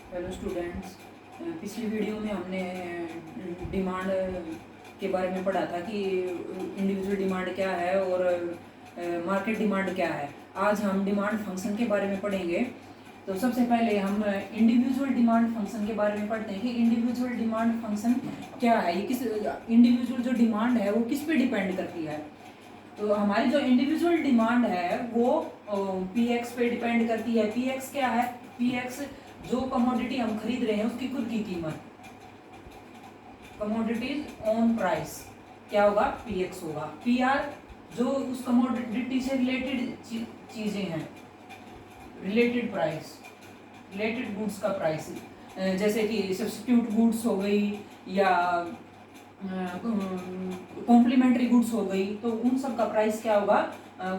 Hello students, पिछली video में हमने डिमांड के बारे में पढ़ा था कि इंडिविजुअल डिमांड क्या है और मार्केट डिमांड क्या है। आज हम डिमांड फंक्शन के बारे में पढ़ेंगे। तो सबसे पहले हम इंडिविजुअल डिमांड फंक्शन के बारे में पढ़ते हैं कि इंडिविजुअल डिमांड फंक्शन क्या है। ये किस इंडिविजुअल जो डिमांड है वो किस पे डिपेंड करती है। तो हमारी जो इंडिविजुअल डिमांड है वो पी एक्स पे डिपेंड करती है। पी एक्स क्या है? पी एक्स जो कमोडिटी हम खरीद रहे हैं उसकी खुद की कीमत, कमोडिटीज ऑन प्राइस क्या होगा? पी एक्स होगा। पी आर जो उस कमोडिटी से रिलेटेड चीजें हैं, रिलेटेड प्राइस, रिलेटेड गुड्स का प्राइस, जैसे कि सब्स्टिट्यूट गुड्स हो गई या कॉम्प्लीमेंट्री गुड्स हो गई, तो उन सब का प्राइस क्या होगा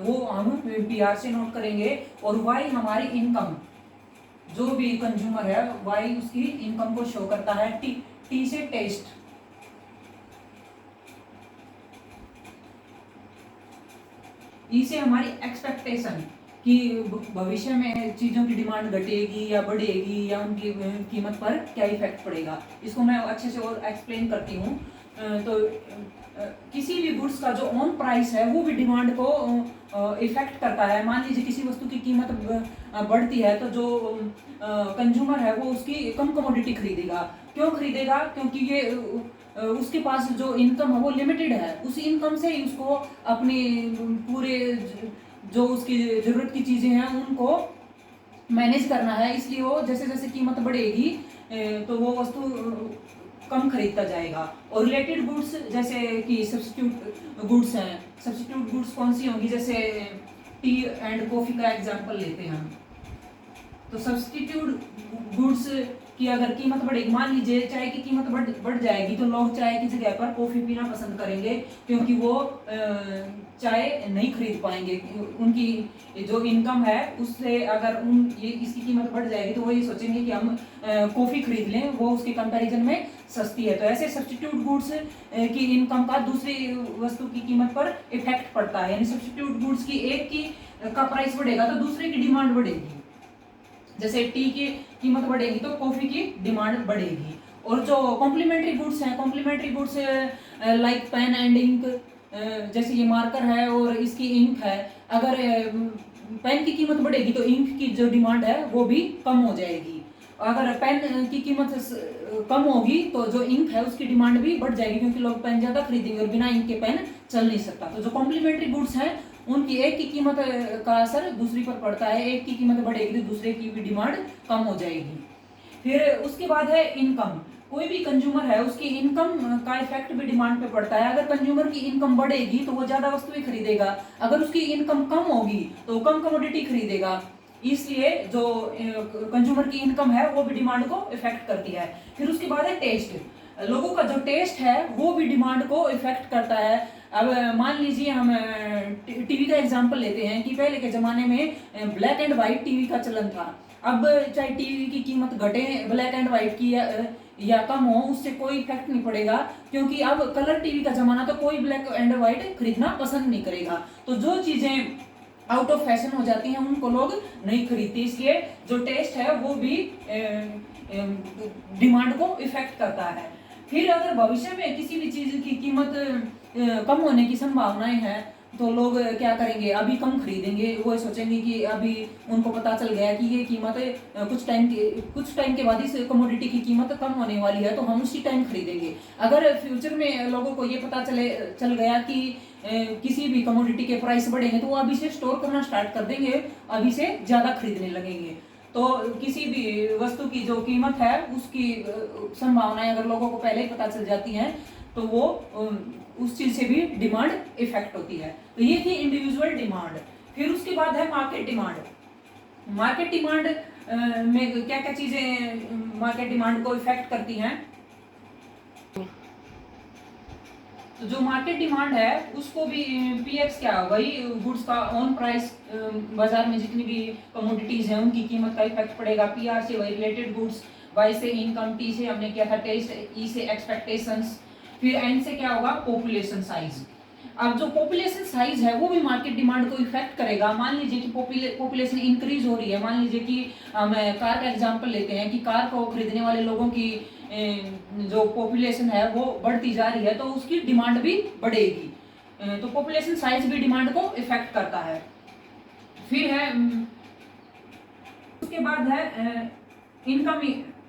वो हम पी आर से नोट करेंगे। और वाई हमारी इनकम, जो भी कंज्यूमर है वाई उसकी इनकम को शो करता है। टी, टी से टेस्ट, ई से हमारी एक्सपेक्टेशन कि भविष्य में चीजों की डिमांड घटेगी या बढ़ेगी या उनकी कीमत पर क्या इफेक्ट पड़ेगा। इसको मैं अच्छे से और एक्सप्लेन करती हूँ। तो किसी भी गुड्स का जो ऑन प्राइस है वो भी डिमांड को इफेक्ट करता है। मान लीजिए किसी वस्तु की कीमत बढ़ती है तो जो कंज्यूमर है वो उसकी कम कमोडिटी खरीदेगा। क्यों खरीदेगा? क्योंकि ये उसके पास जो इनकम है वो लिमिटेड है। उस इनकम से ही उसको अपनी पूरे जो उसकी जरूरत की चीजें हैं उनको मैनेज करना है। इसलिए वो जैसे जैसे कीमत बढ़ेगी तो वो वस्तु कम खरीदता जाएगा। और रिलेटेड गुड्स जैसे कि सब्स्टिट्यूट गुड्स हैं। सब्स्टिट्यूट गुड्स कौन सी होंगी? जैसे टी एंड कॉफी का एग्जांपल लेते हैं हम। तो सब्स्टिट्यूट गुड्स की अगर कीमत बढ़ेगी, मान लीजिए चाय की कीमत बढ़ जाएगी तो लोग चाय की जगह पर कॉफी पीना पसंद करेंगे, क्योंकि वो चाय नहीं खरीद पाएंगे। उनकी जो इनकम है उससे अगर इसकी कीमत बढ़ जाएगी तो वो ये सोचेंगे कि हम कॉफी खरीद लें, वो उसके कंपैरिजन में सस्ती है। तो ऐसे सब्स्टिट्यूट गुड्स की इनकम का दूसरी वस्तु की कीमत पर इफेक्ट पड़ता है। यानी सब्स्टिट्यूट गुड्स की एक की का प्राइस बढ़ेगा तो दूसरे की डिमांड बढ़ेगी। जैसे टी की कीमत बढ़ेगी तो कॉफी की डिमांड बढ़ेगी। और जो कॉम्प्लीमेंट्री गुड्स हैं, complementary goods like pen and ink, जैसे ये मार्कर है और इसकी इंक है, अगर पेन की कीमत बढ़ेगी तो इंक की जो डिमांड है वो भी कम हो जाएगी। अगर पेन की कीमत कम होगी तो जो इंक है उसकी डिमांड भी बढ़ जाएगी, क्योंकि लोग पेन ज्यादा खरीदेंगे और बिना इंक के पेन चल नहीं सकता। तो जो कॉम्प्लीमेंट्री गुड्स हैं उनकी एक की कीमत का असर दूसरी पर पड़ता है। एक की कीमत बढ़ेगी तो दूसरे की भी डिमांड कम हो जाएगी। फिर उसके बाद है इनकम। कोई भी कंज्यूमर है उसकी इनकम का इफेक्ट भी डिमांड पे पड़ता है। अगर कंज्यूमर की इनकम बढ़ेगी तो वो ज्यादा वस्तुएं खरीदेगा, अगर उसकी इनकम कम होगी तो कम कमोडिटी खरीदेगा। इसलिए जो कंज्यूमर की इनकम है वो भी डिमांड को इफेक्ट करती है। फिर उसके बाद है टेस्ट। लोगों का जो टेस्ट है वो भी डिमांड को इफेक्ट करता है। अब मान लीजिए हम टीवी का एग्जांपल लेते हैं कि पहले के जमाने में ब्लैक एंड व्हाइट टीवी का चलन था। अब चाहे टीवी की कीमत घटे ब्लैक एंड व्हाइट की या कम हो, उससे कोई इफेक्ट नहीं पड़ेगा, क्योंकि अब कलर टीवी का जमाना तो कोई ब्लैक एंड व्हाइट खरीदना पसंद नहीं करेगा। तो जो चीजें आउट ऑफ फैशन हो जाती हैं उनको लोग नहीं खरीदते। इसलिए जो टेस्ट है वो भी डिमांड को इफेक्ट करता है। फिर अगर भविष्य में किसी भी चीज की कीमत कम होने की संभावनाएं हैं तो लोग क्या करेंगे? अभी कम खरीदेंगे। वो सोचेंगे कि अभी उनको पता चल गया कि ये कीमत कुछ टाइम के बाद इस कमोडिटी की कीमत कम होने वाली है तो हम उसी टाइम खरीदेंगे। अगर फ्यूचर में लोगों को ये पता चल गया कि किसी भी कमोडिटी के प्राइस बढ़ेंगे तो वो अभी से स्टोर करना स्टार्ट कर देंगे, अभी से ज्यादा खरीदने लगेंगे। तो किसी भी वस्तु की जो कीमत है उसकी संभावनाएं अगर लोगों को पहले ही पता चल जाती हैं तो वो उस चीज से भी डिमांड इफेक्ट होती है। तो ये थी इंडिविजुअल डिमांड। फिर उसके बाद है मार्केट डिमांड। मार्केट डिमांड में क्या क्या चीजें मार्केट डिमांड को इफेक्ट करती हैं? तो जो मार्केट डिमांड है उसको भी पीएक्स क्या होगा? वही गुड्स का ऑन प्राइस, बाजार में जितनी भी कमोडिटीज हैं उनकी कीमत का इफेक्ट पड़ेगा। पीआर से वही रिलेटेड गुड्स, वाई से इनकम, टी से हमने किया था टेस्ट, ई से एक्सपेक्टेशंस, फिर एन से क्या होगा? Population size. अब जो पॉपुलेशन साइज है वो भी मार्केट डिमांड को इफेक्ट करेगा। मान लीजिए कि पॉपुलेशन इंक्रीज हो रही है, मान लीजिए कि हम कार का एग्जांपल लेते हैं कि कार को खरीदने वाले लोगों की जो पॉपुलेशन है वो बढ़ती जा रही है, तो उसकी डिमांड भी बढ़ेगी। तो पॉपुलेशन साइज भी डिमांड को इफेक्ट करता है। फिर है उसके बाद है इनकम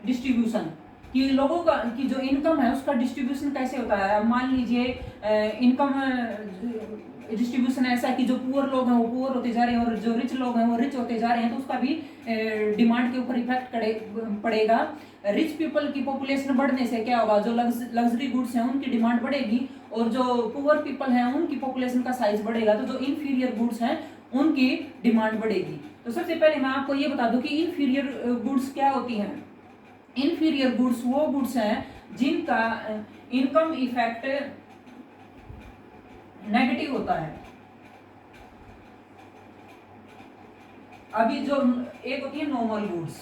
डिस्ट्रीब्यूशन, कि लोगों का कि जो इनकम है उसका डिस्ट्रीब्यूशन कैसे होता है। अब मान लीजिए इनकम डिस्ट्रीब्यूशन ऐसा है कि जो पुअर लोग हैं वो पुअर होते जा रहे हैं और जो रिच लोग हैं वो रिच होते जा रहे हैं, तो उसका भी डिमांड के ऊपर इफेक्ट पड़ेगा। रिच पीपल की पॉपुलेशन बढ़ने से क्या होगा, जो लग्जरी गुड्स हैं उनकी डिमांड बढ़ेगी, और जो पुअर पीपल हैं उनकी पॉपुलेशन का साइज बढ़ेगा, तो जो इन्फीरियर गुड्स हैं उनकी डिमांड बढ़ेगी। तो सबसे पहले मैं आपको ये बता दूं कि इन्फीरियर गुड्स क्या होती हैं। इन्फीरियर गुड्स वो गुड्स हैं जिनका इनकम इफेक्ट नेगेटिव होता है। अभी जो एक होती है नॉर्मल गुड्स,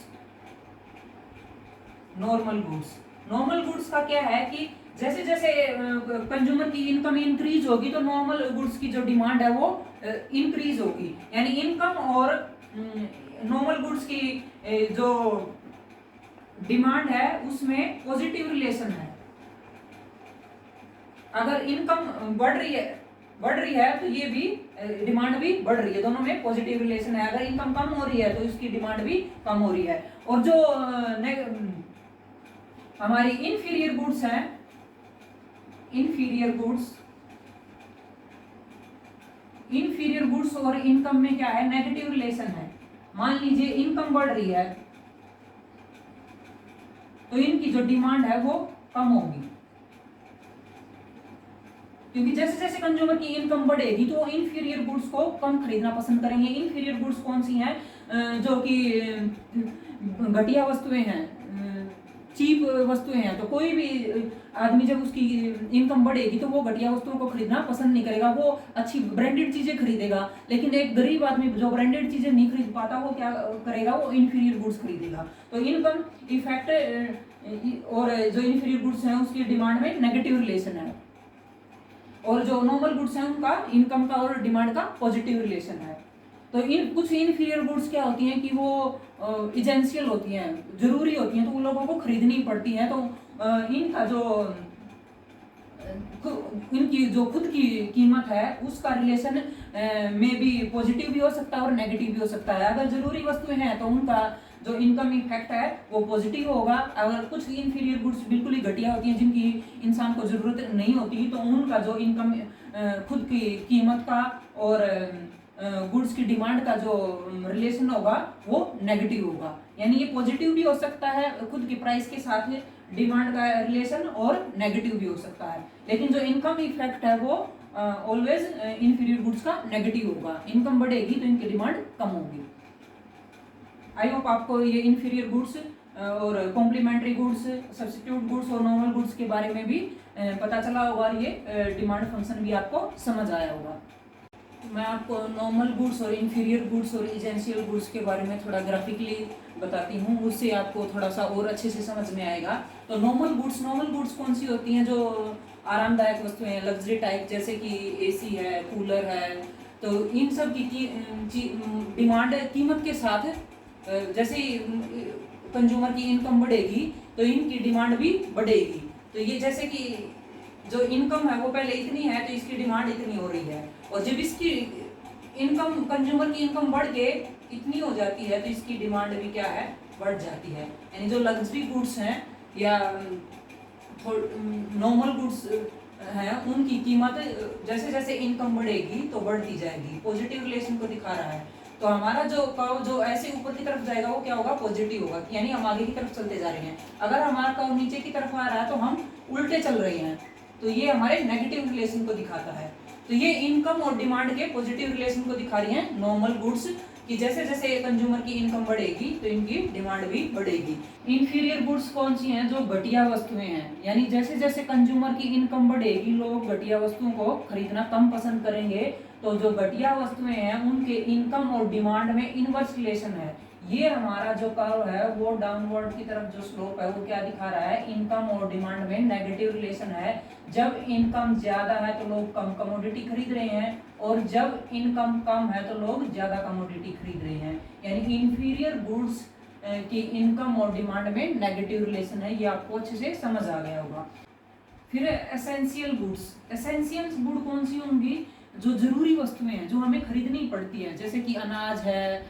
नॉर्मल गुड्स का क्या है कि जैसे जैसे कंज्यूमर की इनकम इंक्रीज होगी तो नॉर्मल गुड्स की जो डिमांड है वो इंक्रीज होगी। यानी इनकम और नॉर्मल गुड्स की जो डिमांड है उसमें पॉजिटिव रिलेशन है। अगर इनकम बढ़ रही है तो ये भी डिमांड भी बढ़ रही है, दोनों में पॉजिटिव रिलेशन है। अगर इनकम कम हो रही है तो इसकी डिमांड भी कम हो रही है। और जो हमारी इन्फीरियर गुड्स हैं, इन्फीरियर गुड्स और इनकम में क्या है, नेगेटिव रिलेशन है। मान लीजिए इनकम बढ़ रही है तो इनकी जो डिमांड है वो कम होगी, क्योंकि जैसे जैसे कंज्यूमर की इनकम बढ़ेगी तो इन्फीरियर गुड्स को कम खरीदना पसंद करेंगे। इन्फीरियर गुड्स कौन सी हैं, जो कि घटिया वस्तुएं हैं, चीप वस्तुएं हैं। तो कोई भी आदमी जब उसकी इनकम बढ़ेगी तो वो घटिया वस्तुओं को खरीदना पसंद नहीं करेगा, वो अच्छी ब्रांडेड चीजें खरीदेगा। लेकिन एक गरीब आदमी जो ब्रांडेड चीजें नहीं खरीद पाता वो क्या करेगा, वो इन्फीरियर गुड्स खरीदेगा। तो इनकम इफेक्ट और जो इन्फीरियर गुड्स हैं उसकी डिमांड में नेगेटिव रिलेशन है, और जो नॉर्मल गुड्स हैं उनका इनकम का और डिमांड का पॉजिटिव रिलेशन है। तो इन कुछ इन्फीरियर गुड्स क्या होती हैं कि वो इसेंशियल होती हैं, जरूरी होती हैं, तो उन लोगों को खरीदनी पड़ती हैं। तो इनका जो इनकी जो खुद की कीमत है उसका रिलेशन में भी पॉजिटिव भी हो सकता है और नेगेटिव भी हो सकता है। अगर जरूरी वस्तुएं हैं तो उनका जो इनकम इफेक्ट है वो पॉजिटिव होगा। अगर कुछ इन्फीरियर गुड्स बिल्कुल ही घटिया होती हैं जिनकी इंसान को जरूरत नहीं होती, तो उनका जो इनकम खुद की कीमत का और गुड्स की डिमांड का जो रिलेशन होगा वो नेगेटिव होगा। यानी ये पॉजिटिव भी हो सकता है खुद की प्राइस के साथ डिमांड का रिलेशन, और नेगेटिव भी हो सकता है। लेकिन जो इनकम इफेक्ट है वो ऑलवेज इन्फीरियर गुड्स का नेगेटिव होगा। इनकम बढ़ेगी तो इनकी डिमांड कम होगी। आई होप आपको ये इन्फीरियर गुड्स और कॉम्प्लीमेंट्री गुड्स, सब्स्टिट्यूट गुड्स और नॉर्मल गुड्स के बारे में भी पता चला होगा, ये डिमांड फंक्शन भी आपको समझ आया होगा। मैं आपको नॉर्मल गुड्स और इन्फीरियर गुड्स और एसेंशियल गुड्स के बारे में थोड़ा ग्राफिकली बताती हूँ, उससे आपको थोड़ा सा और अच्छे से समझ में आएगा। तो नॉर्मल गुड्स कौन सी होती हैं, जो आरामदायक वस्तुएं हैं, लग्जरी टाइप, जैसे कि एसी है, कूलर है। तो इन सब की डिमांड कीमत के साथ जैसे कंज्यूमर की इनकम बढ़ेगी तो इनकी डिमांड भी बढ़ेगी। तो ये जैसे कि जो इनकम है वो पहले इतनी है तो इसकी डिमांड इतनी हो रही है, और जब इसकी इनकम कंज्यूमर की इनकम बढ़ के इतनी हो जाती है तो इसकी डिमांड भी क्या है, बढ़ जाती है। यानी जो लग्जरी गुड्स हैं या नॉर्मल गुड्स हैं उनकी कीमत जैसे जैसे इनकम बढ़ेगी तो बढ़ती जाएगी, पॉजिटिव रिलेशन को दिखा रहा है। तो हमारा जो कर्व जो ऐसे ऊपर की तरफ जाएगा वो क्या होगा, पॉजिटिव होगा, यानी हम आगे की तरफ चलते जा रहे हैं। अगर हमारा कर्व नीचे की तरफ आ रहा है तो हम उल्टे चल रहे हैं, तो ये हमारे नेगेटिव रिलेशन को दिखाता है। तो ये इनकम और डिमांड के पॉजिटिव रिलेशन को दिखा रही हैं नॉर्मल गुड्स, कि जैसे जैसे कंज्यूमर की इनकम बढ़ेगी तो इनकी डिमांड भी बढ़ेगी। इन्फीरियर गुड्स कौन सी हैं, जो घटिया वस्तुएं हैं, यानी जैसे जैसे कंज्यूमर की इनकम बढ़ेगी लोग घटिया वस्तुओं को खरीदना कम पसंद करेंगे। तो जो घटिया वस्तुएं हैं उनके इनकम और डिमांड में इनवर्स रिलेशन है, ये हमारा जो कर्व है वो डाउनवर्ड की तरफ जो स्लोप है वो क्या दिखा रहा है, इनकम और डिमांड में नेगेटिव रिलेशन है। जब इनकम ज्यादा है तो लोग कम कमोडिटी खरीद रहे हैं, और जब इनकम कम है तो लोग ज्यादा कमोडिटी खरीद रहे हैं। यानी इंफीरियर गुड्स की इनकम और डिमांड में नेगेटिव रिलेशन है, ये आपको अच्छे से समझ आ गया होगा। फिर एसेंशियल गुड्स, एसेंशियल गुड कौन सी होंगी, जो जरूरी वस्तुएं हैं जो हमें खरीदनी पड़ती है, जैसे कि अनाज है,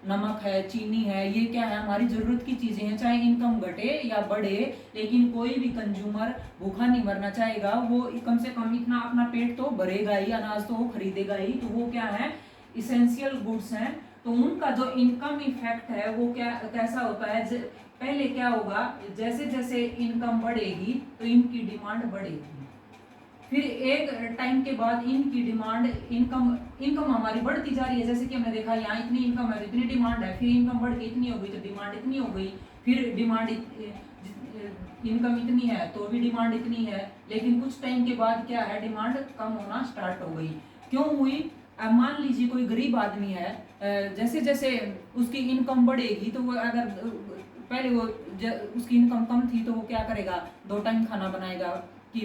नमक है, चीनी है, ये क्या है, हमारी जरूरत की चीजें हैं। चाहे इनकम घटे या बढ़े, लेकिन कोई भी कंज्यूमर भूखा नहीं मरना चाहेगा, वो कम से कम इतना अपना पेट तो भरेगा ही, अनाज तो वो खरीदेगा ही। तो वो क्या है, इसेंशियल गुड्स हैं। तो उनका जो इनकम इफेक्ट है वो क्या कैसा होता है, पहले क्या होगा, जैसे जैसे इनकम बढ़ेगी तो इनकी डिमांड बढ़ेगी, फिर एक टाइम के बाद इनकी डिमांड, इनकम हमारी बढ़ती जा रही है। जैसे कि हमने देखा यहाँ इतनी इनकम है तो इतनी डिमांड है, फिर इनकम बढ़ के इतनी हो गई तो डिमांड इतनी हो गई, फिर डिमांड इनकम इतनी है तो भी डिमांड इतनी है, लेकिन कुछ टाइम के बाद क्या है, डिमांड कम होना स्टार्ट हो गई। क्यों हुई, अब मान लीजिए कोई गरीब आदमी है, जैसे जैसे उसकी इनकम बढ़ेगी तो वो अगर पहले वो उसकी इनकम कम थी तो वो क्या करेगा, 2 टाइम खाना बनाएगा कि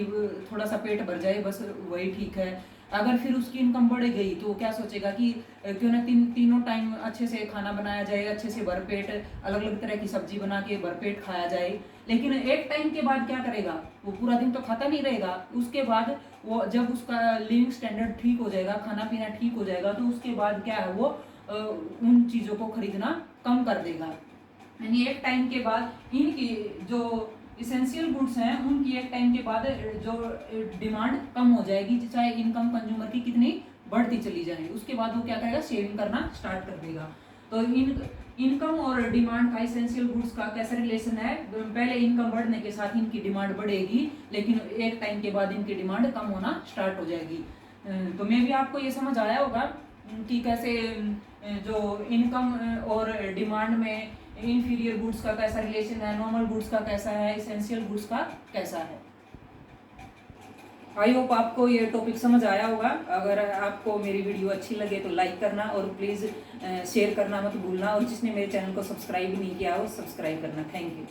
थोड़ा सा पेट भर जाए, बस वही ठीक है। अगर फिर उसकी इनकम बढ़ गई तो क्या सोचेगा कि क्यों ना तीनों टाइम अच्छे से खाना बनाया जाए, अच्छे से भरपेट अलग अलग तरह की सब्जी बना के भरपेट खाया जाए। लेकिन एक टाइम के बाद क्या करेगा, वो पूरा दिन तो खाता नहीं रहेगा, उसके बाद वो जब उसका लिविंग स्टैंडर्ड ठीक हो जाएगा, खाना पीना ठीक हो जाएगा, तो उसके बाद क्या है, वो उन चीज़ों को खरीदना कम कर देगा। यानी एक टाइम के बाद इनकी जो इसेंशियल गुड्स हैं उनकी एक टाइम के बाद जो डिमांड कम हो जाएगी, चाहे इनकम कंज्यूमर की कितनी बढ़ती चली जाए, उसके बाद वो क्या करेगा, सेविंग करना स्टार्ट कर देगा। तो इनकम और डिमांड का, इसेंशियल गुड्स का कैसा रिलेशन है, पहले इनकम बढ़ने के साथ इनकी डिमांड बढ़ेगी, लेकिन एक टाइम के बाद इनकी डिमांड कम होना स्टार्ट हो जाएगी। तो मे भी आपको ये समझ आया होगा कि कैसे जो इनकम और डिमांड में इंफीरियर गुड्स का कैसा रिलेशन है, नॉर्मल गुड्स का कैसा है, इसेंशियल गुड्स का कैसा है। आई होप आपको ये टॉपिक समझ आया होगा। अगर आपको मेरी वीडियो अच्छी लगे तो लाइक करना, और प्लीज़ शेयर करना मत भूलना, और जिसने मेरे चैनल को सब्सक्राइब नहीं किया हो सब्सक्राइब करना। Thank you.